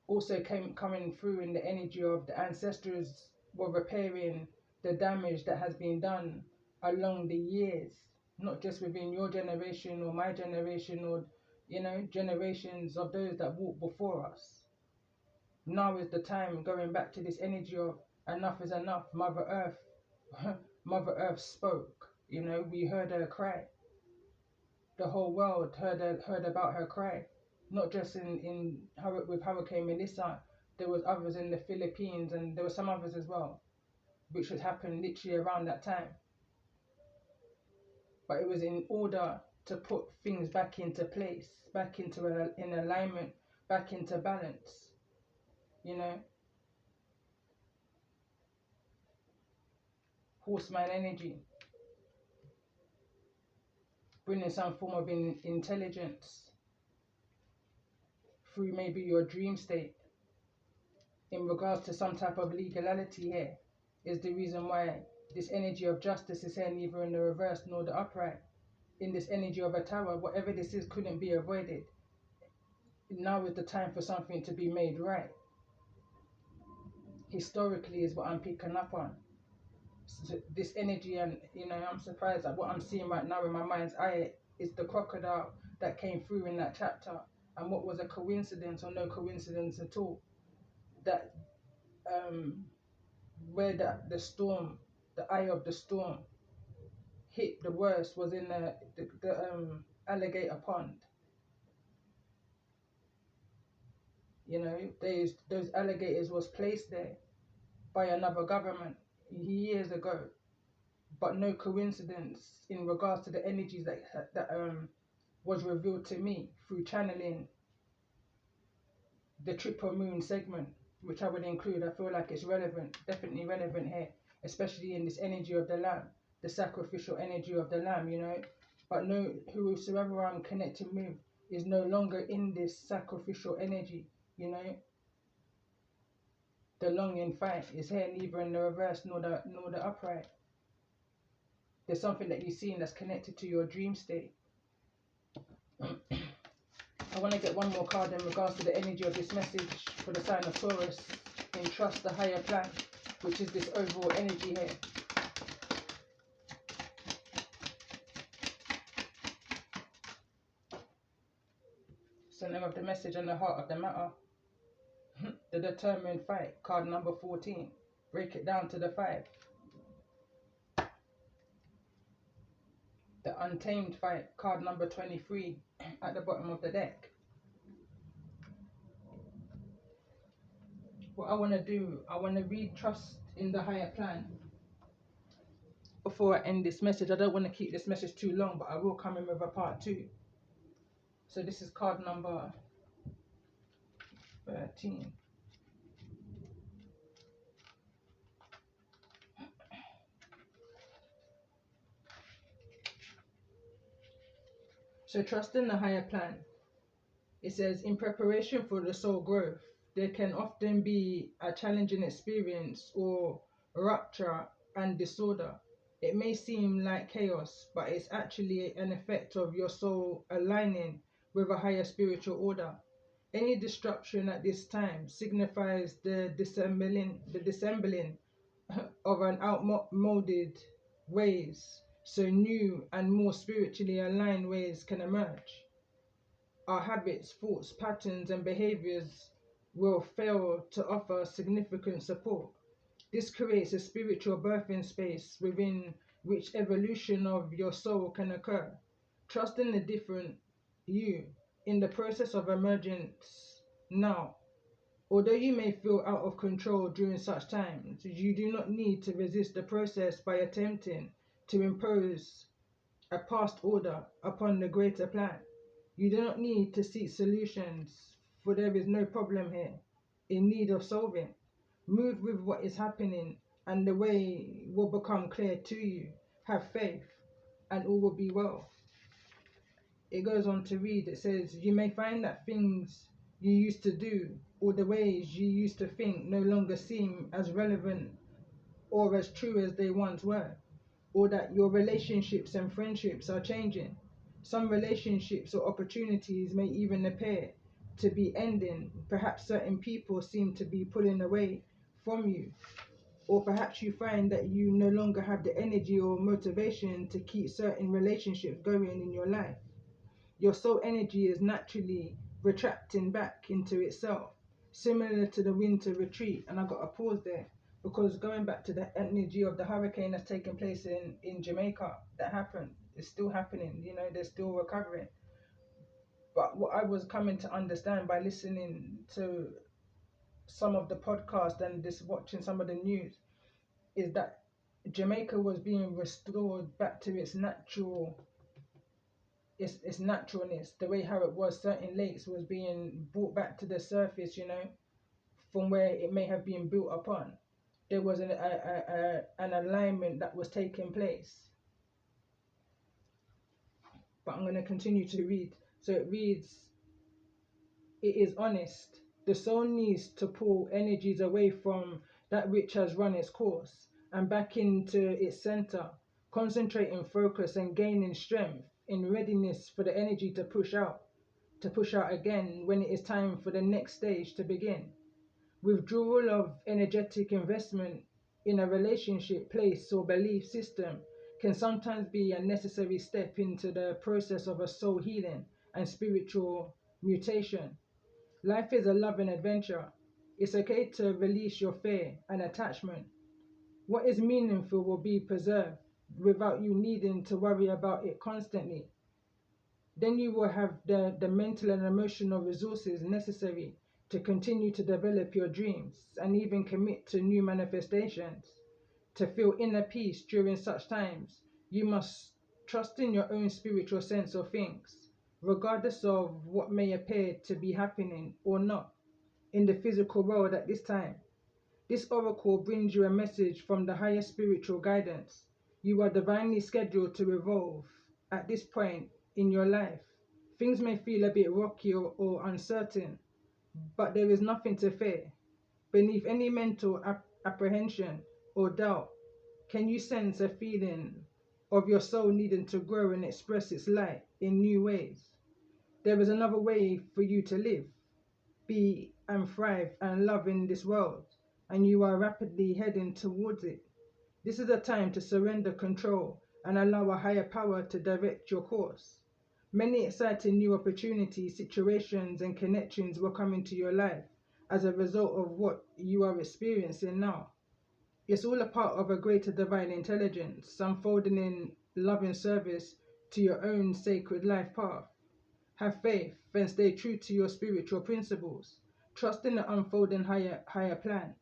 Also coming through in the energy of the ancestors were repairing the damage that has been done along the years, not just within your generation or my generation, or, you know, generations of those that walked before us. Now is the time, going back to this energy of enough is enough. Mother Earth, Mother Earth spoke. You know, we heard her cry. The whole world heard about her cry. Not just with Hurricane Melissa. There was others in the Philippines, and there were some others as well, which had happened literally around that time. But it was in order to put things back into place, back into in alignment, back into balance. You know, horseman energy, bringing some form of intelligence through maybe your dream state in regards to some type of legality here is the reason why this energy of justice is here, neither in the reverse nor the upright. In this energy of a tower, whatever this is couldn't be avoided. Now is the time for something to be made right. Historically is what I'm picking up on. So this energy, and you know, I'm surprised at what I'm seeing right now in my mind's eye is the crocodile that came through in that chapter. And what was a coincidence or no coincidence at all, that where the storm, the eye of the storm hit the worst was in the alligator pond. You know, those alligators was placed there by another government years ago, but no coincidence in regards to the energies that was revealed to me through channeling the triple moon segment, which I would include. I feel like it's relevant, definitely relevant here, especially in this energy of the lamb, the sacrificial energy of the lamb, you know. But no, whosoever I'm connecting with is no longer in this sacrificial energy, you know. The longing fight is here, neither in the reverse nor the upright. There's something that you're seeing that's connected to your dream state. I want to get one more card in regards to the energy of this message for the sign of Taurus. Entrust the higher plan, which is this overall energy here. Center of the message and the heart of the matter. The determined fight, card number 14. Break it down to the 5. The untamed fight, card number 23 at the bottom of the deck. What I want to do, I want to read Trust in the Higher Plan before I end this message. I don't want to keep this message too long, but I will come in with a part 2. So this is card number 13. So trust in the higher plan. It says, in preparation for the soul growth, there can often be a challenging experience or rupture and disorder. It may seem like chaos, but it's actually an effect of your soul aligning with a higher spiritual order. Any disruption at this time signifies the dissembling of an outmoded ways, so new and more spiritually aligned ways can emerge. Our habits, thoughts, patterns, and behaviors will fail to offer significant support. This creates a spiritual birthing space within which evolution of your soul can occur. Trust in the different you in the process of emergence now. Although you may feel out of control during such times, you do not need to resist the process by attempting to impose a past order upon the greater plan. You do not need to seek solutions, for there is no problem here in need of solving. Move with what is happening, and the way will become clear to you. Have faith, and all will be well. It goes on to read, it says, you may find that things you used to do or the ways you used to think no longer seem as relevant or as true as they once were, or that your relationships and friendships are changing. Some relationships or opportunities may even appear to be ending. Perhaps certain people seem to be pulling away from you, or perhaps you find that you no longer have the energy or motivation to keep certain relationships going in your life. Your soul energy is naturally retracting back into itself, similar to the winter retreat. And I got to pause there because going back to the energy of the hurricane that's taking place in Jamaica, that happened, it's still happening, you know, they're still recovering. But what I was coming to understand by listening to some of the podcast and just watching some of the news is that Jamaica was being restored back to its naturalness, the way how it was. Certain lakes was being brought back to the surface, you know, from where it may have been built upon. There was an alignment that was taking place. But I'm going to continue to read. So it reads, it is honest. The soul needs to pull energies away from that which has run its course and back into its center, concentrating focus and gaining strength in readiness for the energy to push out again when it is time for the next stage to begin. Withdrawal of energetic investment in a relationship, place, or belief system can sometimes be a necessary step into the process of a soul healing and spiritual mutation. Life is a love and adventure. It's okay to release your fear and attachment. What is meaningful will be preserved without you needing to worry about it constantly. Then you will have the mental and emotional resources necessary to continue to develop your dreams and even commit to new manifestations. To feel inner peace during such times, you must trust in your own spiritual sense of things, regardless of what may appear to be happening or not in the physical world at this time. This oracle brings you a message from the higher spiritual guidance. You are divinely scheduled to evolve at this point in your life. Things may feel a bit rocky or uncertain, but there is nothing to fear. Beneath any mental apprehension or doubt, can you sense a feeling of your soul needing to grow and express its light in new ways? There is another way for you to live, be and thrive and love in this world, and you are rapidly heading towards it. This is a time to surrender control and allow a higher power to direct your course. Many exciting new opportunities, situations, and connections will come into your life as a result of what you are experiencing now. It's all a part of a greater divine intelligence unfolding in loving service to your own sacred life path. Have faith and stay true to your spiritual principles. Trust in the unfolding higher plan,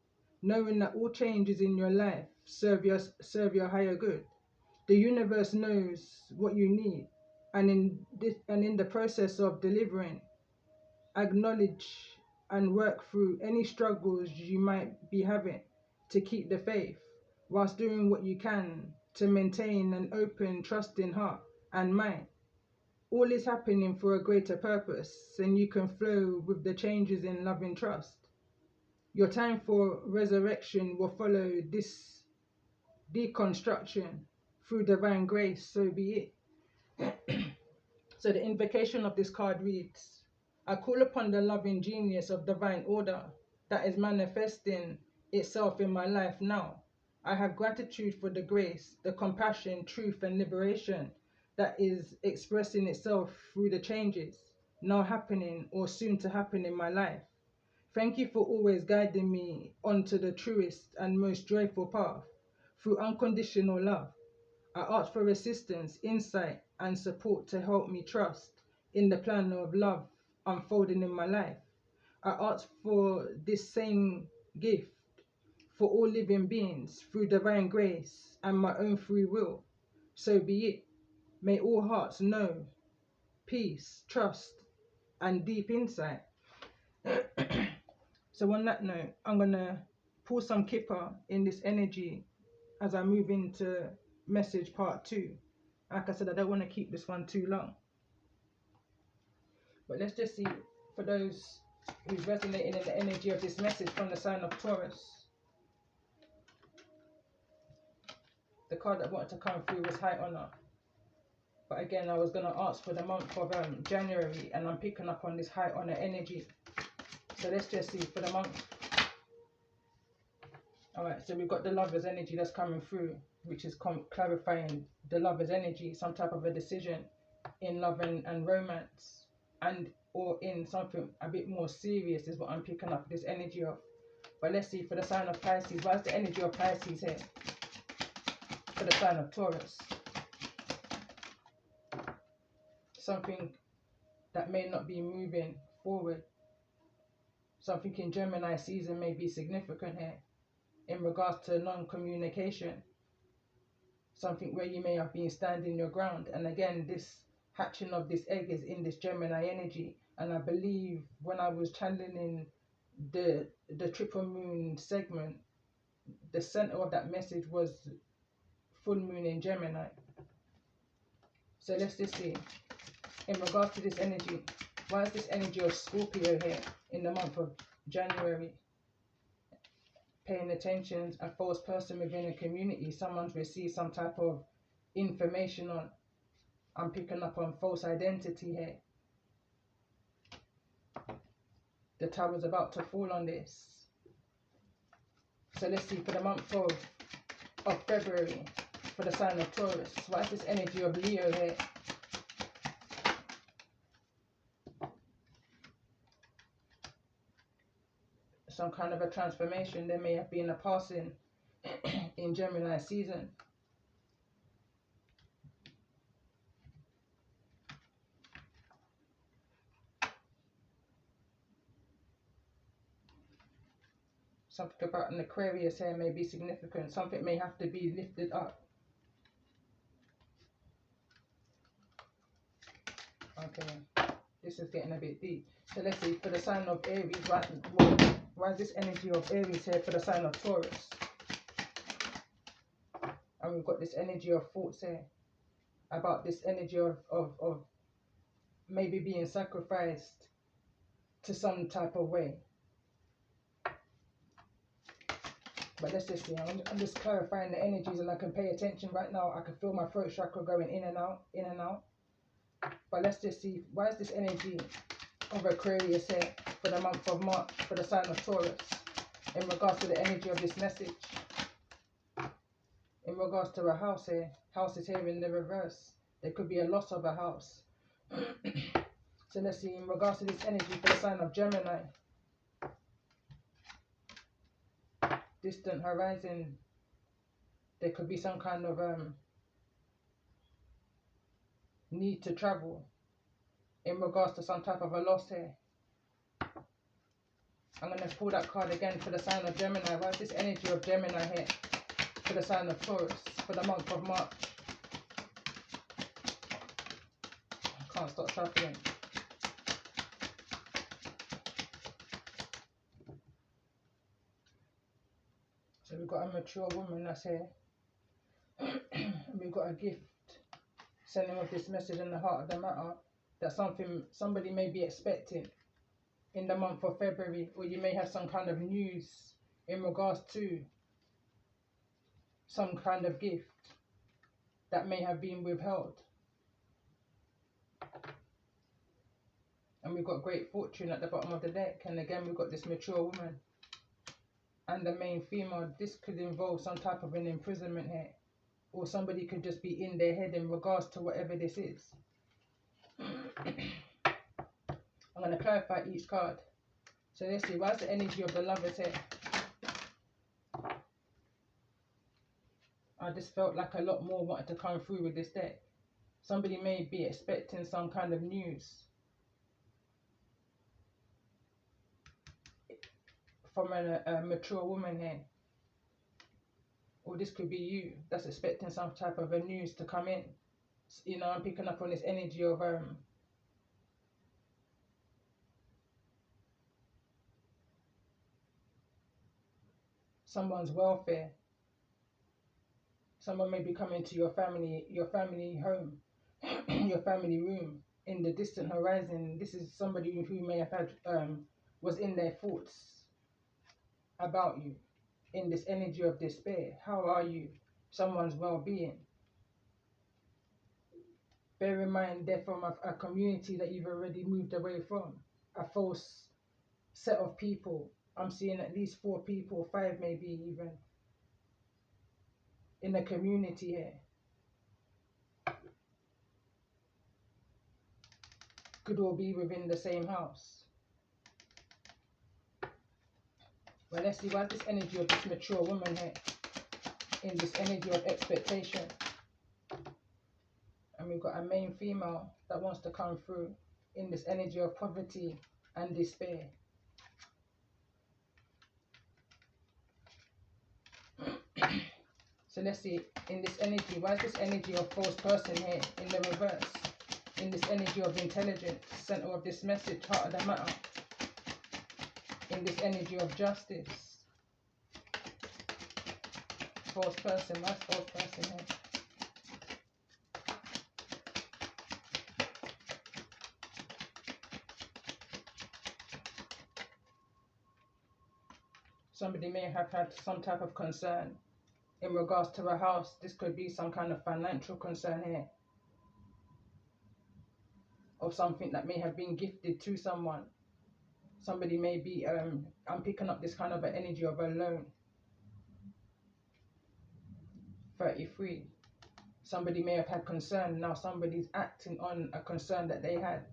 knowing that all changes in your life serve your higher good. The universe knows what you need, and in the process of delivering, acknowledge and work through any struggles you might be having to keep the faith, whilst doing what you can to maintain an open, trusting heart and mind. All is happening for a greater purpose, and you can flow with the changes in love and trust. Your time for resurrection will follow this deconstruction through divine grace, so be it. So the invocation of this card reads, I call upon the loving genius of divine order that is manifesting itself in my life now. I have gratitude for the grace, the compassion, truth, and liberation that is expressing itself through the changes now happening or soon to happen in my life. Thank you for always guiding me onto the truest and most joyful path through unconditional love. I ask for assistance, insight, and support to help me trust in the plan of love unfolding in my life. I ask for this same gift for all living beings through divine grace and my own free will. So be it. May all hearts know peace, trust, and deep insight. So on that note, I'm going to pull some kipper in this energy as I move into message part 2. Like I said, I don't want to keep this one too long. But let's just see, for those who's resonating in the energy of this message from the sign of Taurus, the card that wanted to come through was High Honor. But again, I was going to ask for the month of January, and I'm picking up on this High Honor energy. So let's just see for the month. Alright, so we've got the Lover's energy that's coming through, which is clarifying the Lover's energy, some type of a decision in love and romance. And or in something a bit more serious is what I'm picking up this energy of. But let's see for the sign of Pisces. Why is the energy of Pisces here? For the sign of Taurus. Something that may not be moving forward. Something in Gemini season may be significant here in regards to non-communication. Something where you may have been standing your ground. And again, this hatching of this egg is in this Gemini energy. And I believe when I was channeling the triple moon segment, the center of that message was full moon in Gemini. So let's just see, in regards to this energy, why is this energy of Scorpio here in the month of January? Paying attention, a false person within a community, someone's received some type of information on. I'm picking up on false identity here. The tower's about to fall on this. So let's see for the month of February, for the sign of Taurus. Why is this energy of Leo here? Some kind of a transformation. There may have been a passing in Gemini season. Something about an Aquarius here may be significant. Something may have to be lifted up. Okay, this is getting a bit deep. So let's see, for the sign of Aries, why is this energy of Aries here for the sign of Taurus? And we've got this energy of thoughts here. About this energy of maybe being sacrificed to some type of way. But let's just see, I'm just clarifying the energies and I can pay attention right now. I can feel my throat chakra going in and out, in and out. But let's just see, why is this energy of Aquarius here for the month of March, for the sign of Taurus, in regards to the energy of this message? In regards to a house here, house is here in the reverse. There could be a loss of a house. So let's see, in regards to this energy for the sign of Gemini, distant horizon, there could be some kind of need to travel in regards to some type of a loss here. I'm going to pull that card again for the sign of Gemini. Why is this energy of Gemini here for the sign of Taurus for the month of March? I can't stop shuffling. So we've got a mature woman that's here. And we've got a gift sending with this message in the heart of the matter, that somebody may be expecting in the month of February, or you may have some kind of news in regards to some kind of gift that may have been withheld. And we've got great fortune at the bottom of the deck, and again we've got this mature woman and the main female. This could involve some type of an imprisonment here, or somebody could just be in their head in regards to whatever this is. I'm going to clarify each card. So let's see, why is the energy of the Lovers here? I just felt like a lot more wanted to come through with this deck. Somebody may be expecting some kind of news from a mature woman here. Or this could be you that's expecting some type of a news to come in. You know, I'm picking up on this energy of someone's welfare. Someone may be coming to your family home, your family room in the distant horizon. This is somebody who may have had was in their thoughts about you, in this energy of despair. How are you? Someone's well-being. Bear in mind, they're from a community that you've already moved away from. A false set of people. I'm seeing at least 4 people, 5 maybe even, in the community here. could all be within the same house. Well, let's see, why is this energy of this mature woman here in this energy of expectation? And we've got a main female that wants to come through in this energy of poverty and despair. So let's see, in this energy, why is this energy of false person here in the reverse? In this energy of intelligence, center of this message, heart of the matter. In this energy of justice. False person, why is false person here? Somebody may have had some type of concern in regards to a house. This could be some kind of financial concern here. Of something that may have been gifted to someone. Somebody may be, I'm picking up this kind of an energy of a loan. 33. Somebody may have had concern. Now somebody's acting on a concern that they had.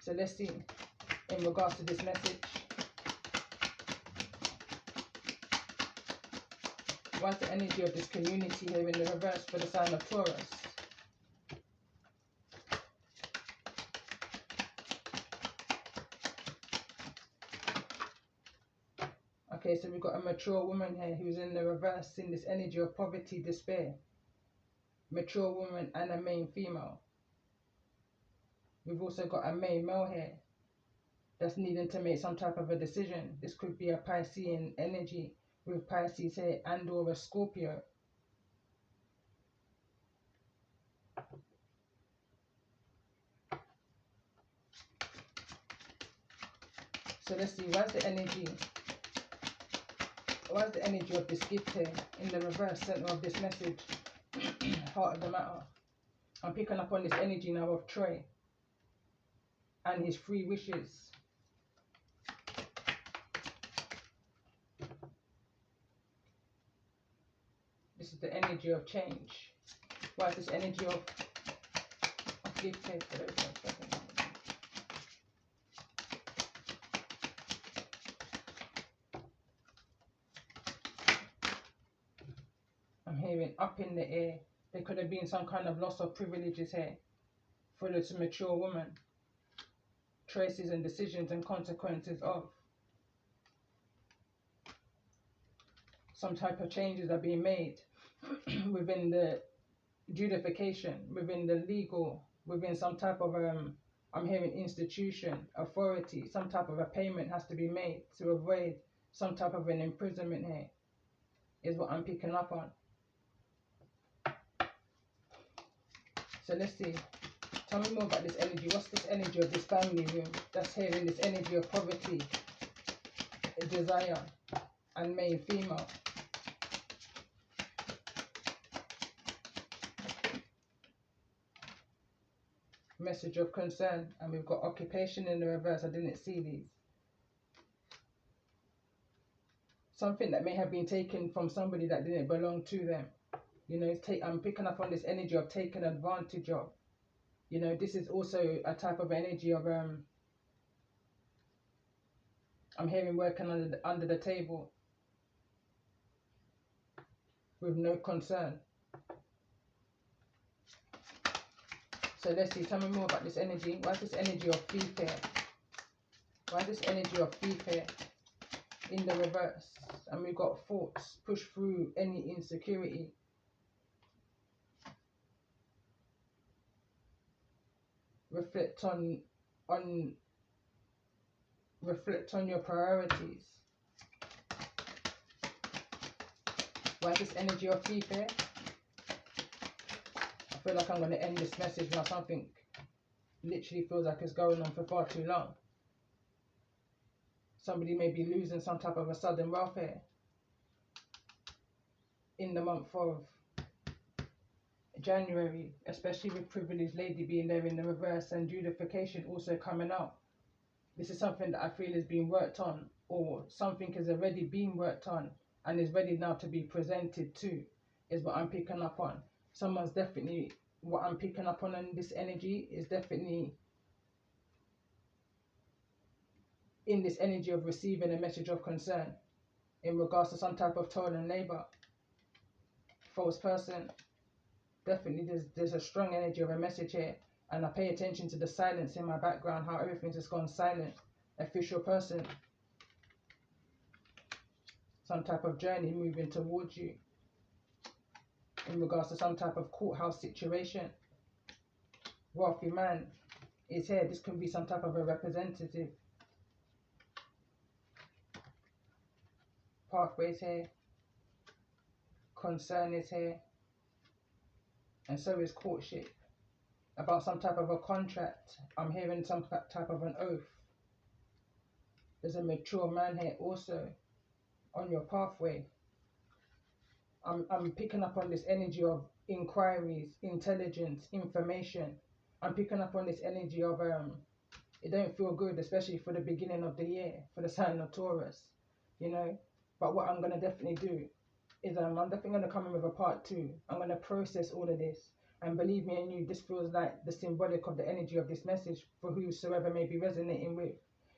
So let's see, in regards to this message. What's the energy of this community here in the reverse for the sign of Taurus? Okay, so we've got a mature woman here who's in the reverse in this energy of poverty, despair. Mature woman and a main female. We've also got a main male here that's needing to make some type of a decision. This could be a Piscean energy with Pisces here and or a Scorpio. So let's see, what's the energy? What's the energy of this gift here in the reverse center of this message? Heart of the matter. I'm picking up on this energy now of Troy and his 3 wishes. This is the energy of change. Why is this energy of gift here? I'm hearing up in the air. There could have been some kind of loss of privileges here for this mature woman. Choices and decisions and consequences of. Some type of changes are being made within the judification, within the legal, within some type of, I'm hearing institution, authority, some type of a payment has to be made to avoid some type of an imprisonment here, is what I'm picking up on. So let's see. Tell me more about this energy. What's this energy of this family room that's here in this energy of poverty, desire, and main female? Message of concern, and we've got occupation in the reverse. I didn't see these. Something that may have been taken from somebody that didn't belong to them. You know, I'm picking up on this energy of taken advantage of. You know, this is also a type of energy of, I'm hearing working under the table with no concern. So let's see, tell me more about this energy. Why is this energy of thief here? Why is this energy of thief here in the reverse? And we've got thoughts, push through any insecurity. Reflect on your priorities. Why is this energy of thief here? I feel like I'm going to end this message now. Something literally feels like it's going on for far too long. Somebody may be losing some type of a sudden welfare in the month of January, especially with privileged lady being there in the reverse and judification also coming out. This is something that I feel is being worked on, or something has already been worked on and is ready now to be presented to, is what I'm picking up on. Someone's definitely what I'm picking up on this energy is definitely in this energy of receiving a message of concern in regards to some type of toil and labor. False person, definitely there's a strong energy of a message here, and I pay attention to the silence in my background, how everything's just gone silent. Official person, some type of journey moving towards you in regards to some type of courthouse situation. Wealthy man is here. This can be some type of a representative. Pathways here. Concern is here. And so is courtship. About some type of a contract. I'm hearing some type of an oath. There's a mature man here also on your pathway. I'm picking up on this energy of inquiries, intelligence, information. I'm picking up on this energy of it don't feel good, especially for the beginning of the year, for the sign of Taurus, you know. But what I'm gonna definitely do is I'm definitely gonna come in with a part two. I'm gonna process all of this, and believe me and you, this feels like the symbolic of the energy of this message for whosoever may be resonating with.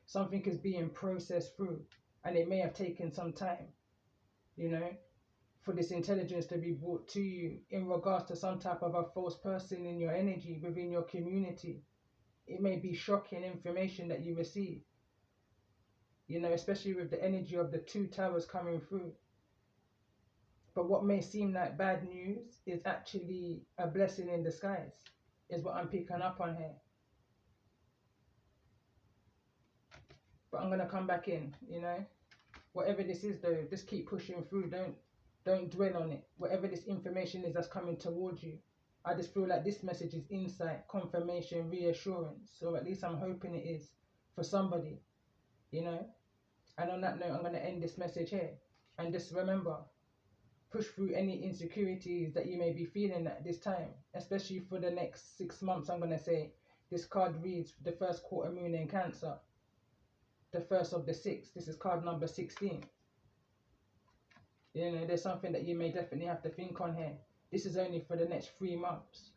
Something is being processed through, and it may have taken some time, you know, for this intelligence to be brought to you in regards to some type of a false person in your energy within your community. It may be shocking information that you receive, you know, especially with the energy of the two towers coming through. But what may seem like bad news is actually a blessing in disguise, is what I'm picking up on here. But I'm gonna come back in, you know. Whatever this is though, just keep pushing through. Don't dwell on it. Whatever this information is that's coming towards you, I just feel like this message is insight, confirmation, reassurance, or at least I'm hoping it is for somebody, you know. And on that note, I'm going to end this message here. And just remember, push through any insecurities that you may be feeling at this time, especially for the next 6 months. I'm going to say this card reads the first quarter moon in Cancer, the first of the 6th. This is card number 16. You know, there's something that you may definitely have to think on here. This is only for the next 3 months.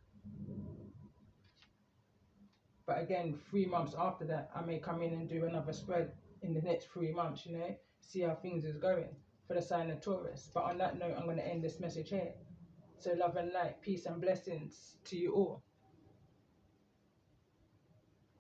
But again, 3 months after that, I may come in and do another spread in the next 3 months, you know, see how things is going for the sign of Taurus. But on that note, I'm going to end this message here. So love and light, peace and blessings to you all.